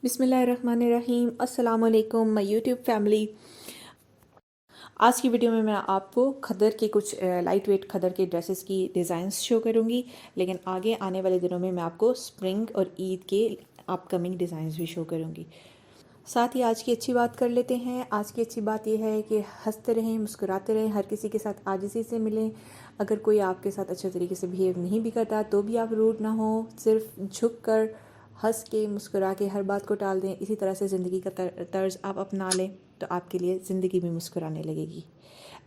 बिस्मिल्लाहिर्रहमानिर्रहीम। अस्सलाम वालेकुम माय यूट्यूब फैमिली। आज की वीडियो में मैं आपको खदर के कुछ लाइट वेट खदर के ड्रेसेस की डिज़ाइंस शो करूंगी, लेकिन आगे आने वाले दिनों में मैं आपको स्प्रिंग और ईद के अपकमिंग डिज़ाइंस भी शो करूंगी। साथ ही आज की अच्छी बात कर लेते हैं। आज की अच्छी बात यह है कि हंसते रहें, मुस्कुराते रहें, हर किसी के साथ आजिज़ी से मिलें। अगर कोई आपके साथ अच्छे तरीके से बिहेव नहीं भी करता तो भी आप रूड ना हो, सिर्फ झुक कर हंस के मुस्कुरा के हर बात को टाल दें। इसी तरह से ज़िंदगी का तर्ज आप अपना लें तो आपके लिए ज़िंदगी भी मुस्कुराने लगेगी।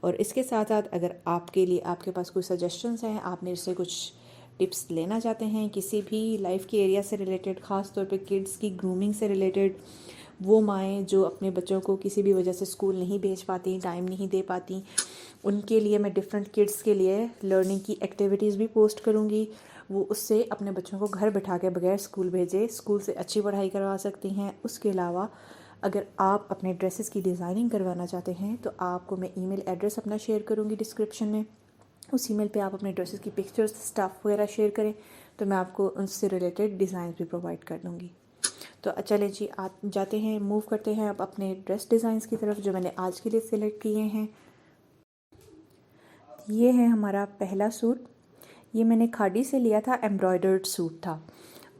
और इसके साथ साथ अगर आपके लिए आपके पास कोई सजेशंस हैं, आप मेरे से कुछ टिप्स लेना चाहते हैं किसी भी लाइफ के एरिया से रिलेटेड, ख़ास तौर पे किड्स की ग्रूमिंग से रिलेटेड, वो माएँ जो अपने बच्चों को किसी भी वजह से स्कूल नहीं भेज पाती, टाइम नहीं दे पाती, उनके लिए मैं डिफरेंट किड्स के लिए लर्निंग की एक्टिविटीज़ भी पोस्ट करूँगी। वो उससे अपने बच्चों को घर बैठा के बगैर स्कूल भेजे स्कूल से अच्छी पढ़ाई करवा सकती हैं। उसके अलावा अगर आप अपने ड्रेसेस की डिज़ाइनिंग करवाना चाहते हैं तो आपको मैं ईमेल एड्रेस अपना शेयर करूँगी डिस्क्रिप्शन में। उस ईमेल पे आप अपने ड्रेसेस की पिक्चर्स, स्टफ़ वगैरह शेयर करें तो मैं आपको उनसे रिलेटेड डिज़ाइन भी प्रोवाइड कर दूँगी। तो चलें जी, आप जाते हैं, मूव करते हैं अब अपने ड्रेस डिज़ाइंस की तरफ जो मैंने आज के लिए सिलेक्ट किए हैं। ये है हमारा पहला सूट। ये मैंने खादी से लिया था, एम्ब्रॉयडर्ड सूट था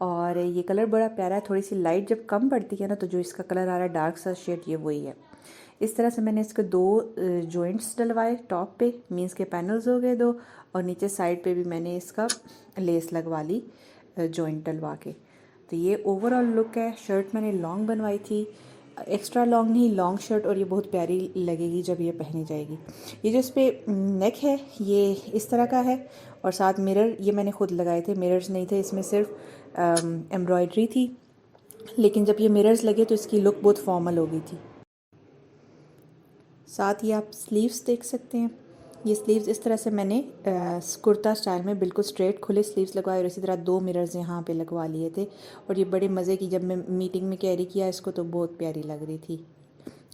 और ये कलर बड़ा प्यारा है। थोड़ी सी लाइट जब कम पड़ती है ना तो जो इसका कलर आ रहा है डार्क सा शेड, ये वही है। इस तरह से मैंने इसके दो जॉइंट्स डलवाए टॉप पे, मीन्स के पैनल्स हो गए दो, और नीचे साइड पे भी मैंने इसका लेस लगवा ली जॉइंट डलवा के। तो ये ओवरऑल लुक है। शर्ट मैंने लॉन्ग बनवाई थी, एक्स्ट्रा लॉन्ग नहीं, लॉन्ग शर्ट, और ये बहुत प्यारी लगेगी जब ये पहनी जाएगी। ये जो इस पर नेक है ये इस तरह का है, और साथ मिरर ये मैंने खुद लगाए थे, मिरर्स नहीं थे इसमें, सिर्फ एम्ब्रॉयडरी थी। लेकिन जब ये मिरर्स लगे तो इसकी लुक बहुत फॉर्मल हो गई थी। साथ ही आप स्लीव्स देख सकते हैं। ये स्लीव्स इस तरह से मैंने कुर्ता स्टाइल में बिल्कुल स्ट्रेट खुले स्लीव्स लगवाए, और इसी तरह दो मिरर्स यहाँ पे लगवा लिए थे। और ये बड़े मज़े की, जब मैं मीटिंग में कैरी किया इसको तो बहुत प्यारी लग रही थी।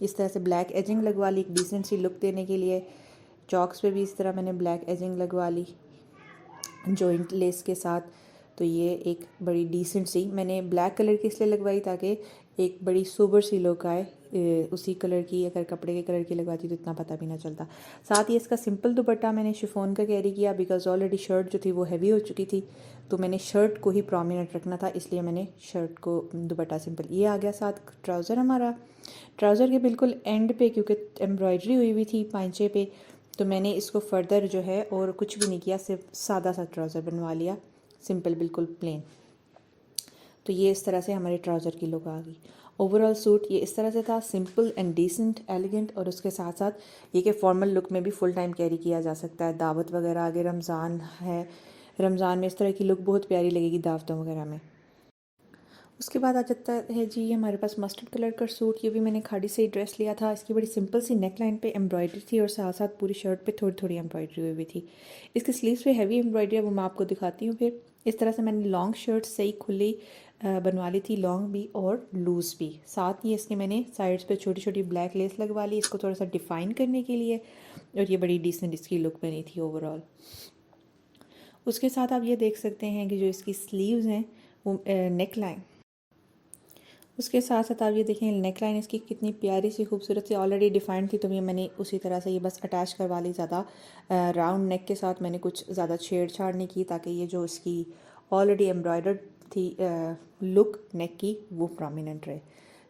इस तरह से ब्लैक एजिंग लगवा ली एक डिसेंट सी लुक देने के लिए। चॉक्स पे भी इस तरह मैंने ब्लैक एजिंग लगवा ली जॉइंट लेस के साथ। तो ये एक बड़ी डिसेंट सी मैंने ब्लैक कलर की इसलिए लगवाई ताकि एक बड़ी सोबर सी लुक आए। उसी कलर की अगर कपड़े के कलर की लगवाती तो इतना पता भी ना चलता। साथ ही इसका सिंपल दुपट्टा मैंने शिफॉन का कैरी किया, बिकॉज ऑलरेडी शर्ट जो थी वो हैवी हो चुकी थी, तो मैंने शर्ट को ही प्रोमिनेंट रखना था, इसलिए मैंने शर्ट को दुपट्टा सिंपल। ये आ गया साथ ट्राउज़र हमारा। ट्राउज़र के बिल्कुल एंड पे क्योंकि एम्ब्रॉयडरी हुई हुई थी पांचे पे, तो मैंने इसको फर्दर जो है और कुछ भी नहीं किया, सिर्फ सादा सा ट्राउज़र बनवा लिया, सिंपल बिल्कुल प्लेन। तो ये इस तरह से हमारे ट्राउज़र की लुक आ गई। ओवरऑल सूट ये इस तरह से था, सिंपल एंड डिसेंट, एलिगेंट, और उसके साथ साथ ये कि फॉर्मल लुक में भी फुल टाइम कैरी किया जा सकता है। दावत वगैरह, आगे रमज़ान है, रमज़ान में इस तरह की लुक बहुत प्यारी लगेगी दावतों वगैरह में। उसके बाद आ जाता है जी हमारे पास मस्टर्ड कलर का सूट। ये भी मैंने खाड़ी से ही ड्रेस लिया था। इसकी बड़ी सिंपल सी नेक लाइन पे एम्ब्रॉयडरी थी और साथ साथ पूरी शर्ट पे थोड़ी थोड़ी एम्ब्रॉयडरी हुई हुई थी। इसके स्लीव्स पे हैवी एम्ब्रॉयडरी है, वो मैं आपको दिखाती हूँ फिर। इस तरह से मैंने लॉन्ग शर्ट सही खुली बनवा ली थी, लॉन्ग भी और लूज़ भी। साथ ही इसके मैंने साइड्स पे छोटी छोटी ब्लैक लेस लगवा ली इसको थोड़ा सा डिफ़ाइन करने के लिए, और ये बड़ी डिसेंट इसकी लुक बनी थी ओवरऑल। उसके साथ आप ये देख सकते हैं कि जो इसकी स्लीव्स हैं वो नेक लाइन, उसके साथ साथ आप ये देखें नेक लाइन इसकी कितनी प्यारी सी खूबसूरत सी ऑलरेडी डिफाइंड थी, तो ये मैंने उसी तरह से ये बस अटैच करवा ली। ज़्यादा राउंड नेक के साथ मैंने कुछ ज़्यादा छेड़छाड़ नहीं की, ताकि ये जो इसकी ऑलरेडी एम्ब्रॉयडर्ड थी लुक नेक की वो प्रोमिनेंट रहे।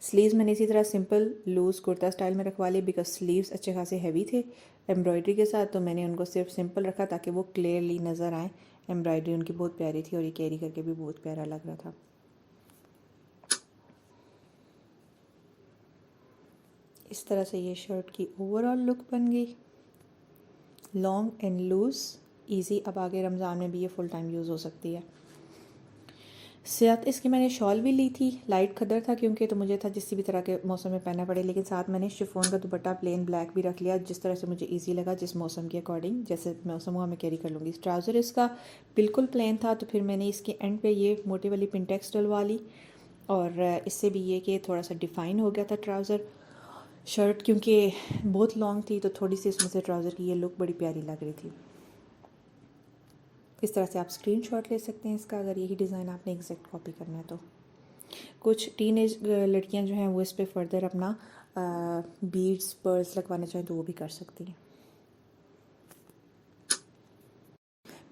स्लीव्स मैंने इसी तरह सिंपल लूज़ कुर्ता स्टाइल में रखवा ली, बिकॉज स्लीव्स अच्छे खासे हैवी थे एम्ब्रॉयडरी के साथ, तो मैंने उनको सिर्फ सिंपल रखा ताकि वो क्लियरली नज़र आए। एम्ब्रॉयडरी उनकी बहुत प्यारी थी और ये कैरी करके भी बहुत प्यारा लग रहा था। इस तरह से ये शर्ट की ओवरऑल लुक बन गई, लॉन्ग एंड लूज़, इजी। अब आगे रमज़ान में भी ये फुल टाइम यूज़ हो सकती है। साथ इसकी मैंने शॉल भी ली थी, लाइट खदर था क्योंकि, तो मुझे था जिस भी तरह के मौसम में पहनना पड़े, लेकिन साथ मैंने शिफॉन का दुपट्टा प्लेन ब्लैक भी रख लिया, जिस तरह से मुझे इजी लगा, जिस मौसम के अकॉर्डिंग, जैसे मौसम हुआ मैं कैरी कर लूँगी। ट्राउज़र इसका बिल्कुल प्लेन था, तो फिर मैंने इसके एंड पे ये मोटी वाली पिंटेक्स डलवा ली, और इससे भी ये कि थोड़ा सा डिफ़ाइन हो गया था ट्राउज़र। शर्ट क्योंकि बहुत लॉन्ग थी तो थोड़ी सी इसमें से ट्राउज़र की ये लुक बड़ी प्यारी लग रही थी। इस तरह से आप स्क्रीनशॉट ले सकते हैं इसका, अगर यही डिज़ाइन आपने एग्जैक्ट कॉपी करना है तो। कुछ टीनेज लड़कियां जो हैं वो इस पे फर्दर अपना बीड्स पर्ल्स लगवाना चाहें तो वो भी कर सकती हैं।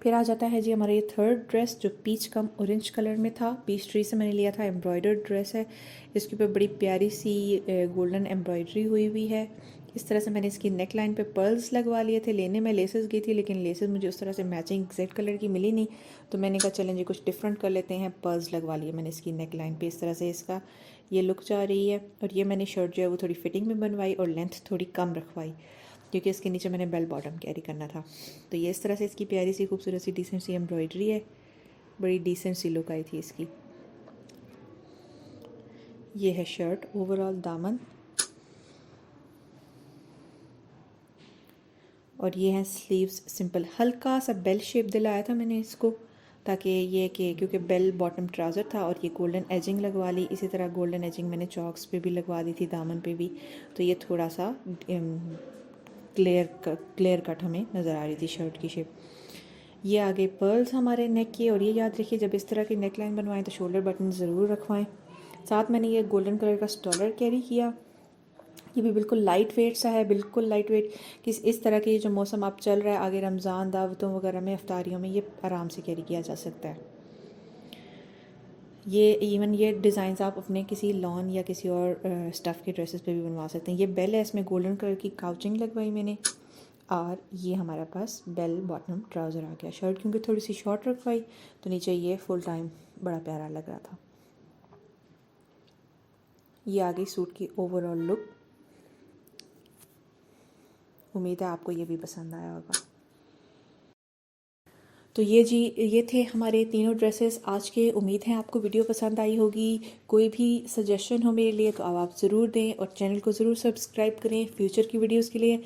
फिर आ जाता है जी हमारा ये थर्ड ड्रेस जो पीच कम ऑरेंज कलर में था, पीच ट्री से मैंने लिया था। एम्ब्रॉयडर्ड ड्रेस है, इसके ऊपर बड़ी प्यारी सी गोल्डन एम्ब्रॉयडरी हुई हुई है। इस तरह से मैंने इसकी नेक लाइन पे पर्ल्स लगवा लिए थे। लेने में लेसेस गई थी लेकिन लेसेस मुझे उस तरह से मैचिंग एग्जैक्ट कलर की मिली नहीं, तो मैंने कहा चलें जी कुछ डिफरेंट कर लेते हैं। पर्ल्स लगवा लिए मैंने इसकी नेक लाइन पे। इस तरह से इसका ये लुक जा रही है। और ये मैंने शर्ट जो है वो थोड़ी फिटिंग में बनवाई और लेंथ थोड़ी कम रखवाई क्योंकि इसके नीचे मैंने बेल बॉटम कैरी करना था। तो ये इस तरह से इसकी प्यारी सी खूबसूरत सी डिसेंट सी एम्ब्रॉयडरी है, बड़ी डिसेंट सी लुक आई थी इसकी। ये है शर्ट, ओवरऑल दामन, और ये है स्लीव्स सिंपल। हल्का सा बेल शेप दिलाया था मैंने इसको ताकि ये कि क्योंकि बेल बॉटम ट्राउज़र था और ये गोल्डन एजिंग लगवा ली। इसी तरह गोल्डन एजिंग मैंने चॉक्स पे भी लगवा दी थी, दामन पे भी, तो ये थोड़ा सा क्लियर कट हमें नज़र आ रही थी शर्ट की शेप। ये आगे पर्ल्स हमारे नेक के, और ये याद रखिए जब इस तरह की नेक लाइन बनवाएं तो शोल्डर बटन ज़रूर रखवाएं। साथ मैंने ये गोल्डन कलर का स्टॉलर कैरी किया। ये भी बिल्कुल लाइट वेट सा है, बिल्कुल लाइट वेट। इस तरह के जो मौसम आप चल रहा है आगे रमज़ान दावतों वगैरह में, अफ्तारियों में, ये आराम से कैरी किया जा सकता है। ये इवन ये डिज़ाइंस आप अपने किसी लॉन या किसी और स्टफ़ के ड्रेसेस पे भी बनवा सकते हैं। ये बेल है, इसमें गोल्डन कलर की काउचिंग लगवाई मैंने, और ये हमारे पास बेल बॉटम ट्राउज़र आ गया। शर्ट क्योंकि थोड़ी सी शॉर्ट रखवाई तो नीचे ये फुल टाइम बड़ा प्यारा लग रहा था। ये आ गई सूट की ओवरऑल लुक। उम्मीद है आपको ये भी पसंद आया होगा। तो ये थे हमारे तीनों ड्रेसेस आज के। उम्मीद है आपको वीडियो पसंद आई होगी। कोई भी सजेशन हो मेरे लिए तो आप ज़रूर दें और चैनल को ज़रूर सब्सक्राइब करें फ्यूचर की वीडियोस के लिए।